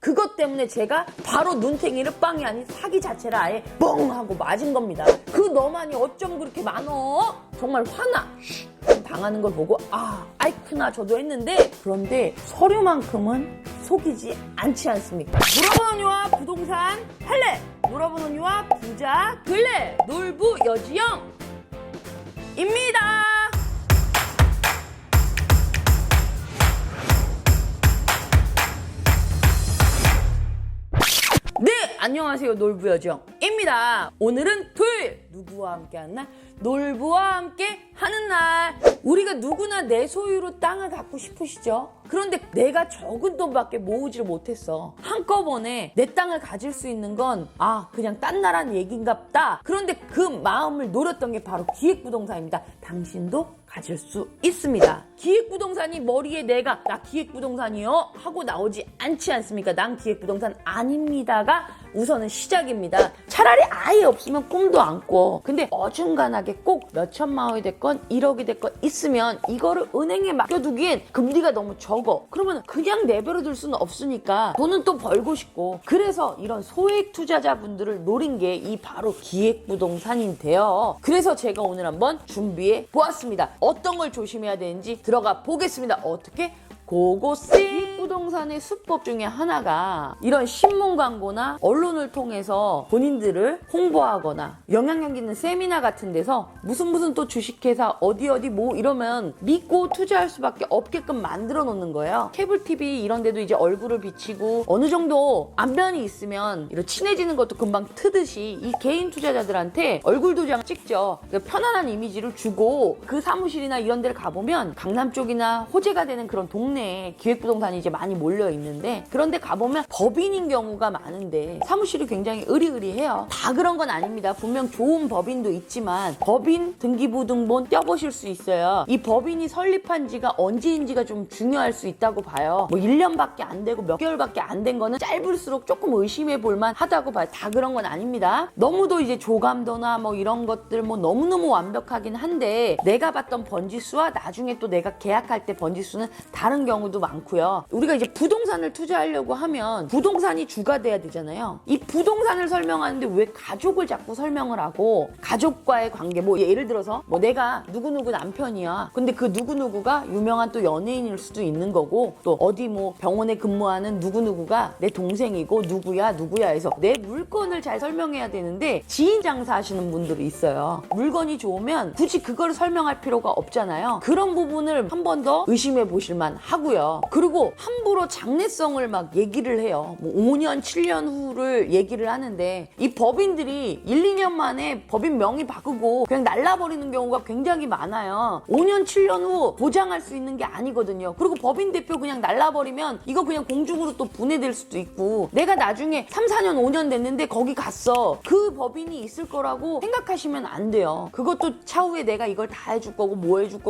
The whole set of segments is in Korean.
그것 때문에 제가 바로 눈탱이를 빵이 아닌 사기 자체를 아예 뻥 하고 맞은 겁니다. 그 너만이 어쩜 그렇게 많어? 정말 화나. 당하는 걸 보고 아이쿠나 저도 했는데, 그런데 서류만큼은 속이지 않지 않습니까? 물어보는 유아 부동산 할래, 물어보는 유아 부자 될래, 놀부 여지영입니다. 네, 안녕하세요. 놀부 여지영입니다. 오늘은 토요일, 누구와 함께 하는 날? 놀부와 함께 하는 날. 우리가 누구나 내 소유로 땅을 갖고 싶으시죠? 그런데 내가 적은 돈밖에 모으지를 못했어. 한꺼번에 내 땅을 가질 수 있는 건 그냥 딴 나라는 얘긴갑다. 그런데 그 마음을 노렸던 게 바로 기획부동산입니다. 당신도 가질 수 있습니다. 기획부동산이 머리에 내가 나 기획부동산이요 하고 나오지 않지 않습니까? 난 기획부동산 아닙니다가 우선은 시작입니다. 차라리 아예 없으면 꿈도 안 꿔. 근데 어중간하게 꼭 몇천만 원이 됐건 1억이 됐건 있으면 이거를 은행에 맡겨두기엔 금리가 너무 적어. 그러면 그냥 내버려둘 수는 없으니까 돈은 또 벌고 싶고, 그래서 이런 소액 투자자분들을 노린 게 이 바로 기획부동산인데요. 그래서 제가 오늘 한번 준비해 보았습니다. 어떤 걸 조심해야 되는지 들어가 보겠습니다. 어떻게? 고고씨! 부동산의 수법 중에 하나가 이런 신문 광고나 언론을 통해서 본인들을 홍보하거나 영향력 있는 세미나 같은 데서 무슨 또 주식회사 어디 뭐 이러면 믿고 투자할 수밖에 없게끔 만들어 놓는 거예요. 케이블 TV 이런 데도 이제 얼굴을 비치고 어느 정도 안면이 있으면 이런 친해지는 것도 금방 트듯이 이 개인 투자자들한테 얼굴 도장 찍죠. 그러니까 편안한 이미지를 주고, 그 사무실이나 이런 데를 가보면 강남 쪽이나 호재가 되는 그런 동네에 기획부동산이 이제 많이 몰려 있는데, 그런데 가보면 법인인 경우가 많은데 사무실이 굉장히 으리으리해요. 다 그런 건 아닙니다. 분명 좋은 법인도 있지만 법인 등기부등본 떼어보실 수 있어요. 이 법인이 설립한 지가 언제인지가 좀 중요할 수 있다고 봐요. 뭐 1년밖에 안 되고 몇 개월밖에 안 된 거는 짧을수록 조금 의심해 볼만 하다고 봐요. 다 그런 건 아닙니다. 너무도 이제 조감도나 뭐 이런 것들 뭐 너무너무 완벽하긴 한데, 내가 봤던 번지수와 나중에 또 내가 계약할 때 번지수는 다른 경우도 많고요. 우리가 이제 부동산을 투자하려고 하면 부동산이 주가 돼야 되잖아요. 이 부동산을 설명하는데 왜 가족을 자꾸 설명을 하고, 가족과의 관계, 뭐 예를 들어서 뭐 내가 누구누구 남편이야. 근데 그 누구누구가 유명한 또 연예인일 수도 있는 거고, 또 어디 뭐 병원에 근무하는 누구누구가 내 동생이고 누구야 해서 내 물건을 잘 설명해야 되는데, 지인 장사 하시는 분들이 있어요. 물건이 좋으면 굳이 그걸 설명할 필요가 없잖아요. 그런 부분을 한 번 더 의심해 보실 만 하고요. 그리고 함부로 장래성을 막 얘기를 해요. 뭐 5년, 7년 후를 얘기를 하는데, 이 법인들이 1, 2년 만에 법인 명의 바꾸고 그냥 날라버리는 경우가 굉장히 많아요. 5년, 7년 후 보장할 수 있는 게 아니거든요. 그리고 법인 대표 그냥 날라버리면 이거 그냥 공중으로 또 분해될 수도 있고, 내가 나중에 3, 4년, 5년 됐는데 거기 갔어. 그 법인이 있을 거라고 생각하시면 안 돼요. 그것도 차후에 내가 이걸 다 해줄 거고 뭐 해줄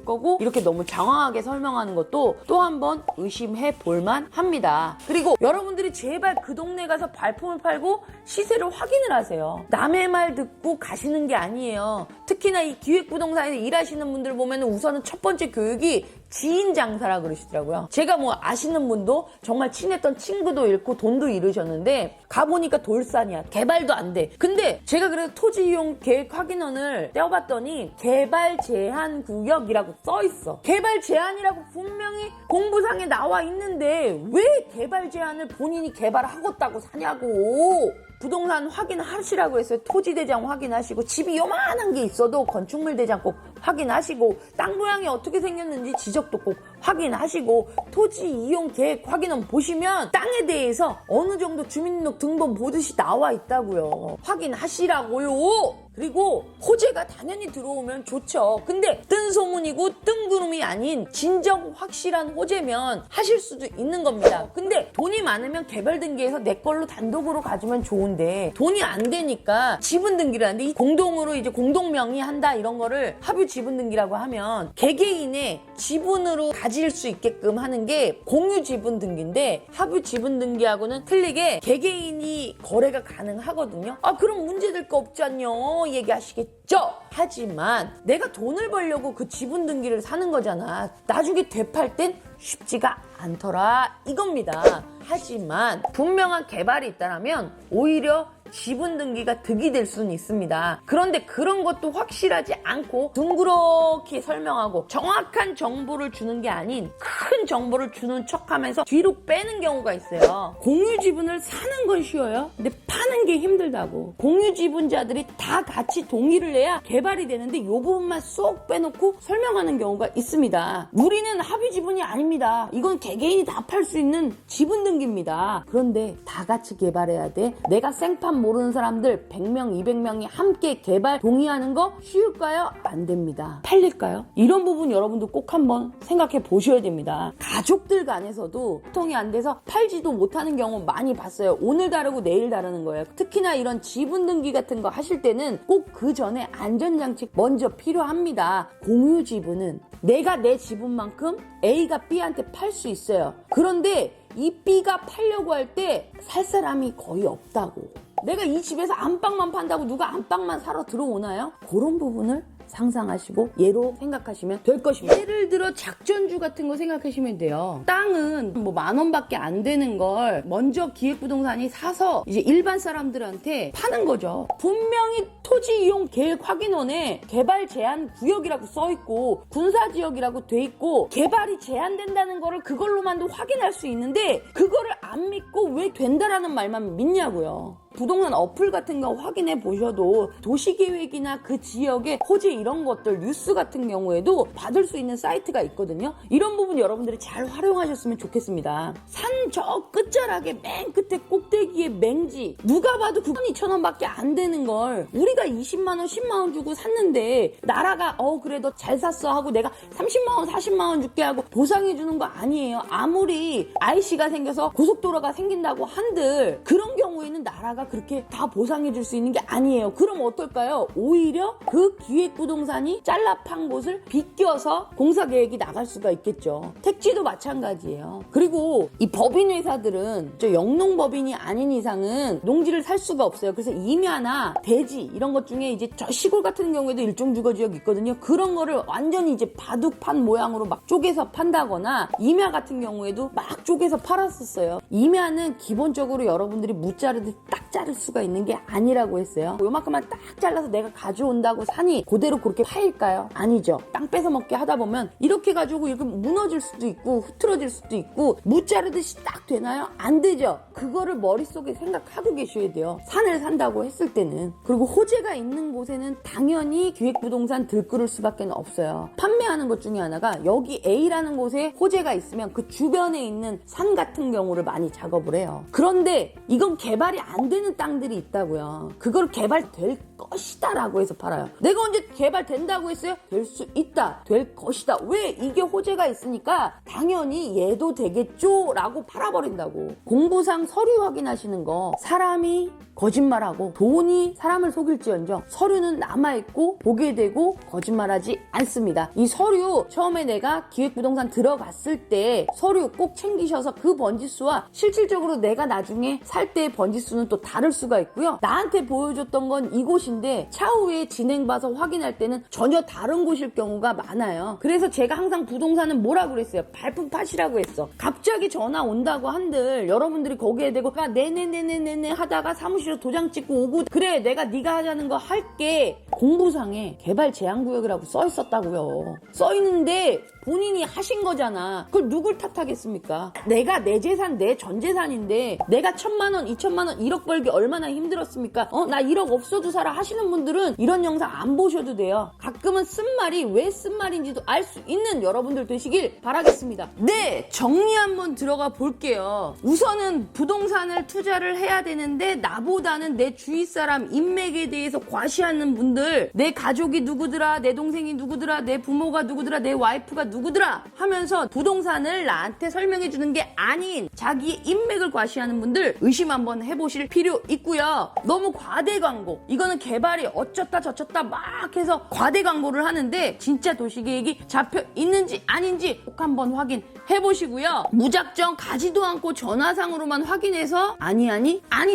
거고 이렇게 너무 장황하게 설명하는 것도 또 한 번 의심해 볼만 합니다. 그리고 여러분들이 제발 그 동네 가서 발품을 팔고 시세를 확인을 하세요. 남의 말 듣고 가시는 게 아니에요. 특히나 이 기획부동산에서 일하시는 분들 보면 우선은 첫 번째 교육이 지인 장사라 그러시더라고요. 제가 뭐 아시는 분도 정말 친했던 친구도 잃고 돈도 잃으셨는데, 가보니까 돌산이야. 개발도 안 돼. 근데 제가 그래서 토지 이용 계획 확인원을 떼어봤더니 개발 제한 구역이라고 써있어. 개발 제한이라고 분명히 공부상에 나와 있는데 왜 개발 제한을 본인이 개발하겠다고 사냐고. 부동산 확인하시라고 했어요. 토지 대장 확인하시고, 집이 요만한 게 있어도 건축물 대장 꼭 확인하시고, 땅 모양이 어떻게 생겼는지 지적도 꼭 확인하시고, 토지 이용 계획 확인원 보시면 땅에 대해서 어느 정도 주민등록 등본 보듯이 나와 있다고요. 확인하시라고요. 그리고 호재가 당연히 들어오면 좋죠. 근데 뜬 소문이고 뜬 구름이 아닌 진정 확실한 호재면 하실 수도 있는 겁니다. 근데 돈이 많으면 개발 등기해서 내 걸로 단독으로 가지면 좋은데, 돈이 안 되니까 지분 등기를 하는데, 이 공동으로 이제 공동 명의한다 이런 거를 합유 지분 등기라고 하면 개개인의 지분으로 가질 수 있게끔 하는 게 공유 지분 등기인데, 합유 지분 등기하고는 틀리게 개개인이 거래가 가능하거든요. 그럼 문제될 거 없잖요 얘기하시겠죠? 하지만 내가 돈을 벌려고 그 지분 등기를 사는 거잖아. 나중에 되팔 땐 쉽지가 않더라 이겁니다. 하지만 분명한 개발이 있다면 오히려 지분 등기가 득이 될 수는 있습니다. 그런데 그런 것도 확실하지 않고 둥그렇게 설명하고 정확한 정보를 주는 게 아닌 큰 정보를 주는 척하면서 뒤로 빼는 경우가 있어요. 공유 지분을 사는 건 쉬워요. 근데 파는 게 힘들다고. 공유 지분자들이 다 같이 동의를 해야 개발이 되는데 이 부분만 쏙 빼놓고 설명하는 경우가 있습니다. 우리는 합의 지분이 아닙니다. 이건 개개인이 다 팔 수 있는 지분 등기입니다. 그런데 다 같이 개발해야 돼. 내가 생판 모르는 사람들 100명, 200명이 함께 개발 동의하는 거 쉬울까요? 안 됩니다. 팔릴까요? 이런 부분 여러분도 꼭 한번 생각해 보셔야 됩니다. 가족들 간에서도 소통이 안 돼서 팔지도 못하는 경우 많이 봤어요. 오늘 다르고 내일 다르는 거예요. 특히나 이런 지분 등기 같은 거 하실 때는 꼭 그 전에 안전장치 먼저 필요합니다. 공유 지분은 내가 내 지분만큼 A가 B한테 팔 수 있어요. 그런데 이 B가 팔려고 할 때 살 사람이 거의 없다고. 내가 이 집에서 안방만 판다고 누가 안방만 사러 들어오나요? 그런 부분을 상상하시고 예로 생각하시면 될 것입니다. 예를 들어 작전주 같은 거 생각하시면 돼요. 땅은 뭐 10,000원밖에 안 되는 걸 먼저 기획부동산이 사서 이제 일반 사람들한테 파는 거죠. 분명히 토지 이용 계획 확인원에 개발 제한 구역이라고 써 있고 군사지역이라고 돼 있고 개발이 제한된다는 거를 그걸로만도 확인할 수 있는데 그거를 안 믿고 왜 된다라는 말만 믿냐고요. 부동산 어플 같은 거 확인해 보셔도 도시계획이나 그 지역의 호재 이런 것들 뉴스 같은 경우에도 받을 수 있는 사이트가 있거든요. 이런 부분 여러분들이 잘 활용하셨으면 좋겠습니다. 산 저 끝자락에 맨 끝에 꼭대기에 맹지 누가 봐도 92,000원밖에 안 되는 걸 우리가 20만원 10만원 주고 샀는데 나라가 그래 너 잘 샀어 하고 내가 30만원 40만원 줄게 하고 보상해 주는 거 아니에요. 아무리 IC가 생겨서 고속도로가 생긴다고 한들 그런 경우에는 나라가 그렇게 다 보상해 줄 수 있는 게 아니에요. 그럼 어떨까요? 오히려 그 기획부동산이 잘라 판 곳을 비껴서 공사계획이 나갈 수가 있겠죠. 택지도 마찬가지예요. 그리고 이 법인 회사들은 저 영농법인이 아닌 이상은 농지를 살 수가 없어요. 그래서 임야나 대지 이런 것 중에 이제 저 시골 같은 경우에도 일종 주거지역 있거든요. 그런 거를 완전히 이제 바둑판 모양으로 막 쪼개서 판다거나 임야 같은 경우에도 막 쪼개서 팔았었어요. 임야는 기본적으로 여러분들이 무자르듯 딱 자를 수가 있는 게 아니라고 했어요. 요만큼만 딱 잘라서 내가 가져온다고 산이 그대로 그렇게 파일까요? 아니죠. 땅 뺏어 먹게 하다 보면 이렇게 가지고 이렇게 무너질 수도 있고 흐트러질 수도 있고 무자르듯이 딱 되나요? 안 되죠. 그거를 머릿속에 생각하고 계셔야 돼요. 산을 산다고 했을 때는. 그리고 호재가 있는 곳에는 당연히 기획부동산 들끓을 수밖에 없어요. 판매하는 것 중에 하나가 여기 A라는 곳에 호재가 있으면 그 주변에 있는 산 같은 경우를 많이 작업을 해요. 그런데 이건 개발이 안 되는 땅들이 있다고요. 그걸 개발될 것이다 라고 해서 팔아요. 내가 언제 개발된다고 했어요? 될 수 있다. 될 것이다. 왜? 이게 호재가 있으니까 당연히 얘도 되겠죠 라고 팔아버린다고. 공부상 서류 확인하시는 거 사람이 거짓말하고 돈이 사람을 속일지언정 서류는 남아있고 보게 되고 거짓말하지 않습니다. 이 서류 처음에 내가 기획부동산 들어갔을 때 서류 꼭 챙기셔서 그 번지수와 실질적으로 내가 나중에 살 때의 번지수는 또 다를 수가 있고요. 나한테 보여줬던 건 이곳인데 차후에 진행 봐서 확인할 때는 전혀 다른 곳일 경우가 많아요. 그래서 제가 항상 부동산은 뭐라고 그랬어요? 발품 파시라고 했어. 갑자기 전화 온다고 한들 여러분들이 거기에 대고 네네네네네 하다가 사무실에 도장 찍고 오고 그래 내가 네가 하자는 거 할게. 공부상에 개발 제한구역이라고 써 있었다고요. 써 있는데 본인이 하신 거잖아. 그걸 누굴 탓하겠습니까? 내가 내 재산 내 전 재산인데 내가 1,000만원 2,000만원 1억 벌기 얼마나 힘들었습니까? 나 1억 없어도 살아 하시는 분들은 이런 영상 안 보셔도 돼요. 가끔은 쓴 말이 왜 쓴 말인지도 알 수 있는 여러분들 되시길 바라겠습니다. 네, 정리 한번 들어가 볼게요. 우선은 부동산을 투자를 해야 되는데 나보다는 내 주위 사람 인맥에 대해서 과시하는 분들, 내 가족이 누구더라, 내 동생이 누구더라, 내 부모가 누구더라, 내 와이프가 누구더라 하면서 부동산을 나한테 설명해 주는 게 아닌 자기의 인맥을 과시하는 분들 의심 한번 해보실 필요 있고요. 너무 과대 광고, 이거는 개발이 어쩌다 저쩌다 막 해서 과대 광고를 하는데 진짜 도시계획이 잡혀 있는지 아닌지 꼭 한번 확인해 보시고요. 무작정 가지도 않고 전화상으로만 확인해서 아니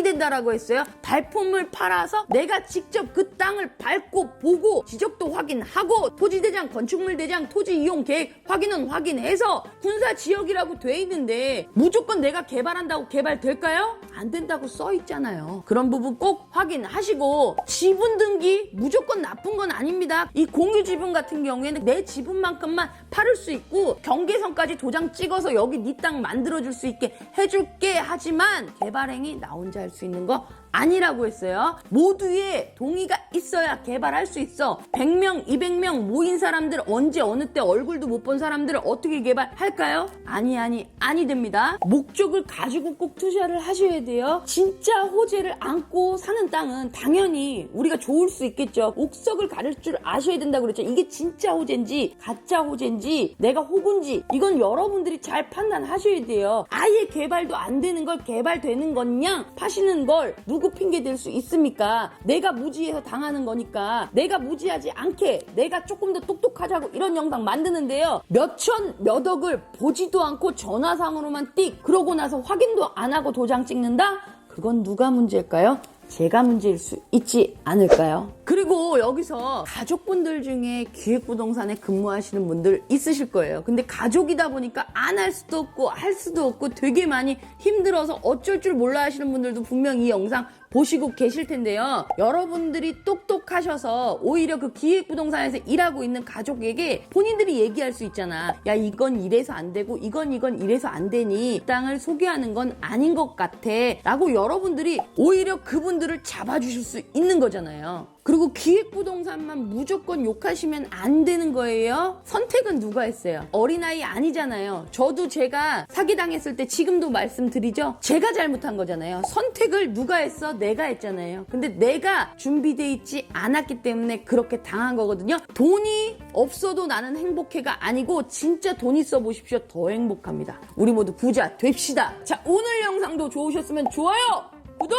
된다라고 했어요. 발품을 팔아서 내가 직접 그 땅을 밟고 밟고 보고 지적도 확인하고 토지대장, 건축물대장, 토지 이용 계획 확인은 확인해서 군사지역이라고 돼 있는데 무조건 내가 개발한다고 개발될까요? 안 된다고 써 있잖아요. 그런 부분 꼭 확인하시고 지분 등기 무조건 나쁜 건 아닙니다. 이 공유지분 같은 경우에는 내 지분만큼만 팔을 수 있고 경계선까지 도장 찍어서 여기 네 땅 만들어줄 수 있게 해줄게 하지만 개발행위 나 혼자 할 수 있는 거 아니라고 했어요. 모두의 동의가 있어야 개발할 수 있어. 100명, 200명 모인 사람들 언제 어느 때 얼굴도 못 본 사람들을 어떻게 개발할까요? 아니 됩니다. 목적을 가지고 꼭 투자를 하셔야 돼요. 진짜 호재를 안고 사는 땅은 당연히 우리가 좋을 수 있겠죠. 옥석을 가릴 줄 아셔야 된다고 그랬죠. 이게 진짜 호재인지 가짜 호재인지 내가 호구인지 이건 여러분들이 잘 판단하셔야 돼요. 아예 개발도 안 되는 걸 개발되는 거냐 파시는 걸 누구 핑계 댈 수 있습니까? 내가 무지해서 당하는 거니까 내가 무지하지 않게 내가 조금 더 똑똑하자고 이런 영상 만드는데요. 몇천 몇억을 보지도 않고 전화상으로만 띡 그러고 나서 확인도 안 하고 도장 찍는다? 그건 누가 문제일까요? 제가 문제일 수 있지 않을까요? 그리고 여기서 가족분들 중에 기획부동산에 근무하시는 분들 있으실 거예요. 근데 가족이다 보니까 안 할 수도 없고 할 수도 없고 되게 많이 힘들어서 어쩔 줄 몰라 하시는 분들도 분명 이 영상 보시고 계실 텐데요. 여러분들이 똑똑하셔서 오히려 그 기획부동산에서 일하고 있는 가족에게 본인들이 얘기할 수 있잖아. 야 이건 이래서 안 되고 이건 이래서 안 되니 땅을 소개하는 건 아닌 것 같아 라고 여러분들이 오히려 그분들을 잡아주실 수 있는 거잖아요. 그리고 기획부동산만 무조건 욕하시면 안 되는 거예요. 선택은 누가 했어요? 어린아이 아니잖아요. 저도 제가 사기당했을 때 지금도 말씀드리죠. 제가 잘못한 거잖아요. 선택을 누가 했어? 내가 했잖아요. 근데 내가 준비돼 있지 않았기 때문에 그렇게 당한 거거든요. 돈이 없어도 나는 행복해가 아니고 진짜 돈 있어 보십시오. 더 행복합니다. 우리 모두 부자 됩시다. 자, 오늘 영상도 좋으셨으면 좋아요, 구독,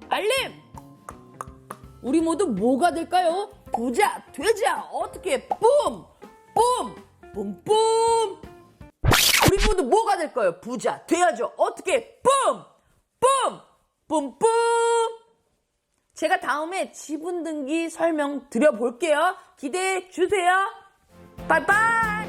알림! 우리 모두 뭐가 될까요? 부자 되자. 어떻게 뿜! 뿜! 뿜! 뿜! 우리 모두 뭐가 될까요? 부자 돼야죠. 어떻게 뿜! 뿜! 뿜! 뿜! 제가 다음에 지분 등기 설명 드려볼게요. 기대해 주세요. 빠이빠이!